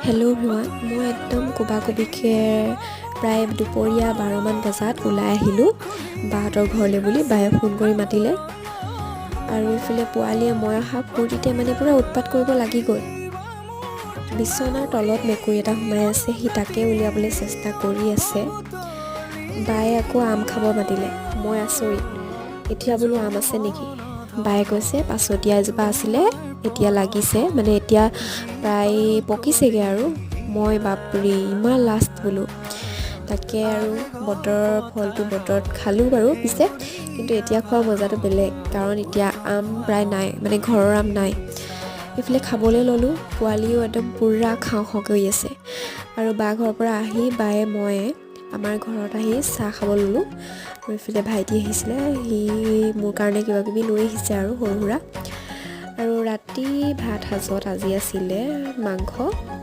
Hello' everyone, মই একদম কোবাকুবিকৈ প্ৰায় দুপৰীয়া 12মান বজাত ওলাই আহিলোঁ বাহঁতৰ ঘৰলৈ বুলি। বায়ে ফোন কৰি মাতিলে আৰু এইফালে পোৱালীয়ে মই অহা ফূৰ্তিতে মানে পূৰা উৎপাত কৰিব লাগি গ'ল। বিচনাৰ তলত মেকুৰী এটা সোমাই আছে, সি তাকে উলিয়াবলৈ চেষ্টা কৰি আছে। বায়ে আকৌ আম খাব মাতিলে। মই আচৰিত, এতিয়া বোলো আম আছে নেকি? বায়ে কৈছে পাছতীয়া এজোপা আছিলে, এতিয়া লাগিছে, মানে এতিয়া প্ৰায় পকিছেগৈ আৰু। মই বাপৰে ইমান লাষ্ট বোলো। তাকে আৰু বতৰৰ ফলটো বতৰত খালোঁ বাৰু পিছে, কিন্তু এতিয়া খোৱা মজাটো বেলেগ, কাৰণ এতিয়া আম প্ৰায় নাই, মানে ঘৰৰ আম নাই। এইফালে খাবলৈ ল'লোঁ, পোৱালিও একদম পূৰা খাওঁ খাওঁ কৰি আছে। আৰু বা ঘৰৰ পৰা আহি বায়ে ময়ে আমাৰ ঘৰত আহি চাহ খাব ল'লোঁ। আৰু এইফালে ভাইটি আহিছিলে, সি মোৰ কাৰণে কিবাকিবি লৈ আহিছে আৰু সৰু সুৰা। আৰু ৰাতি ভাত সাজত আজি আছিলে মাংস।